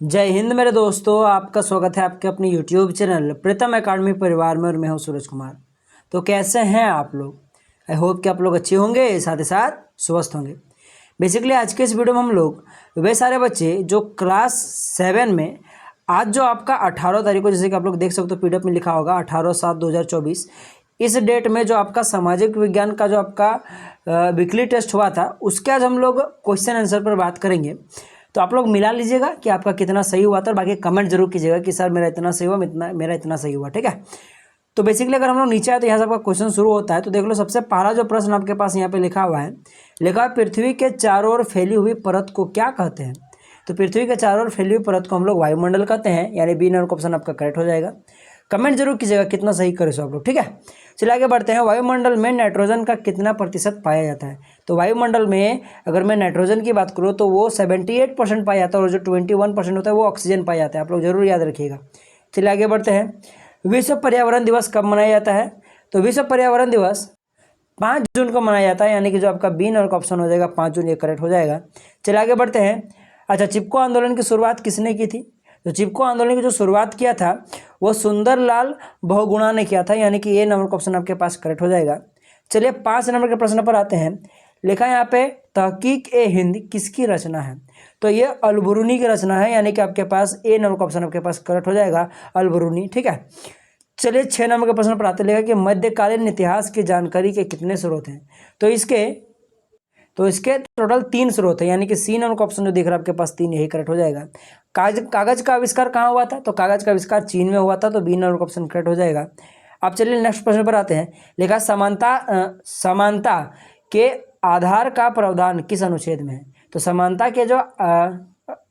जय हिंद मेरे दोस्तों, आपका स्वागत है आपके अपने YouTube चैनल प्रीतम एकेडमी परिवार में। और मैं हूं सूरज कुमार। तो कैसे हैं आप लोग? आई होप कि आप लोग अच्छे होंगे, साथ ही साथ स्वस्थ होंगे। बेसिकली आज के इस वीडियो में हम लोग वे सारे बच्चे जो क्लास 7 में आज जो आपका 18 तारीख को, जैसे कि आप लोग देख सकते हो PDF में लिखा होगा 18/7/2024, इस डेट में जो आपका सामाजिक विज्ञान का जो आपका वीकली टेस्ट हुआ था, उसके आज हम लोग क्वेश्चन आंसर पर बात करेंगे। तो आप लोग मिला लीजिएगा कि आपका कितना सही हुआ था, बाकी कमेंट जरूर कीजिएगा कि सर मेरा इतना सही हुआ, मेरा इतना सही हुआ। ठीक है, तो बेसिकली अगर हम लोग नीचे आए तो यहाँ से आपका क्वेश्चन शुरू होता है। तो देख लो, सबसे पहला जो प्रश्न आपके पास यहाँ पे लिखा हुआ है, पृथ्वी के चारों ओर फैली हुई परत को क्या कहते हैं? तो पृथ्वी के चारों ओर फैली हुई परत को हम लोग वायुमंडल कहते हैं, यानी बी नंबर का ऑप्शन आपका करेक्ट हो जाएगा। कमेंट जरूर कीजिएगा कितना सही करे सो आप लोग। ठीक है, चलिए आगे बढ़ते हैं। वायुमंडल में नाइट्रोजन का कितना प्रतिशत पाया जाता है? तो वायुमंडल में अगर मैं नाइट्रोजन की बात करूँ तो वो 78% पाया जाता है, और जो 21% होता है वो ऑक्सीजन पाया जाता है। आप लोग जरूर याद रखिएगा। चलिए आगे बढ़ते हैं। विश्व पर्यावरण दिवस कब मनाया जाता है? तो विश्व पर्यावरण दिवस 5 जून को मनाया जाता है, यानी कि जो आपका बी नंबर का ऑप्शन हो जाएगा 5 जून, ये करेक्ट हो जाएगा। चलिए आगे बढ़ते हैं। अच्छा, चिपको आंदोलन की शुरुआत किसने की थी? तो चिपको आंदोलन की जो शुरुआत किया था वो सुंदरलाल बहुगुणा ने किया था, यानी कि ये नंबर का ऑप्शन आपके पास करेक्ट हो जाएगा। चलिए 5 नंबर के प्रश्न पर आते हैं। लिखा है यहाँ पे, तहकीक-ए-हिंद किसकी रचना है? तो ये अल-बरूनी की रचना है, यानी कि आपके पास ए नंबर का ऑप्शन आपके पास करेक्ट हो जाएगा, अल-बरूनी। ठीक है, चलिए 6 नंबर के प्रश्न पर आते हैं। कि मध्यकालीन इतिहास की जानकारी के कितने स्रोत हैं? तो इसके टोटल 3 स्रोत है, यानी कि सी नंबर का ऑप्शन जो दिख रहा है आपके पास 3, यही करेक्ट हो जाएगा। कागज का आविष्कार कहाँ हुआ था? तो कागज का आविष्कार चीन में हुआ था, तो बी नंबर का ऑप्शन करेक्ट हो जाएगा। अब चलिए नेक्स्ट प्रश्न पर आते हैं। लिखा समानता के आधार का प्रावधान किस अनुच्छेद में है? तो समानता के जो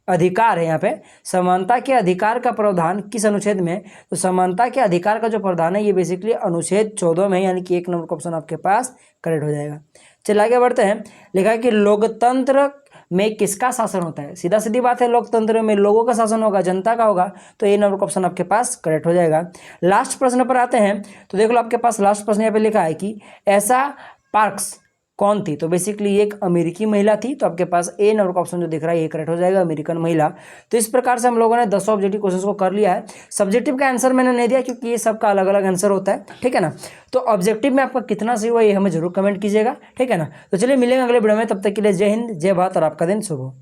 अधिकार है, यहाँ पे समानता के अधिकार का प्रावधान किस अनुच्छेद में है? तो समानता के अधिकार का जो प्रावधान है ये बेसिकली अनुच्छेद 14 में है, यानी कि 1 नंबर का ऑप्शन आपके पास करेक्ट हो जाएगा। चलिए आगे बढ़ते हैं। लिखा है कि लोकतंत्र में किसका शासन होता है? सीधा सीधी बात है, लोकतंत्र में लोगों का शासन होगा, जनता का होगा, तो ये नंबर का ऑप्शन आपके पास करेक्ट हो जाएगा। लास्ट प्रश्न पर आते हैं। तो देख लो, आपके पास लास्ट प्रश्न यहाँ पे लिखा है कि ऐसा पार्क्स कौन थी? तो बेसिकली एक अमेरिकी महिला थी, तो आपके पास ए नंबर का ऑप्शन जो दिख रहा है ये करेक्ट हो जाएगा, अमेरिकन महिला। तो इस प्रकार से हम लोगों ने 10 ऑब्जेक्टिव क्वेश्चन को कर लिया है। सब्जेक्टिव का आंसर मैंने नहीं दिया क्योंकि ये सबका अलग अलग आंसर होता है, ठीक है ना। तो ऑब्जेक्टिव में आपका कितना सही हुआ ये हमें जरूर कमेंट कीजिएगा, ठीक है ना। तो चलिए मिलेंगे अगले वीडियो में, तब तक के लिए जय हिंद, जय भारत और आपका दिन शुभ हो।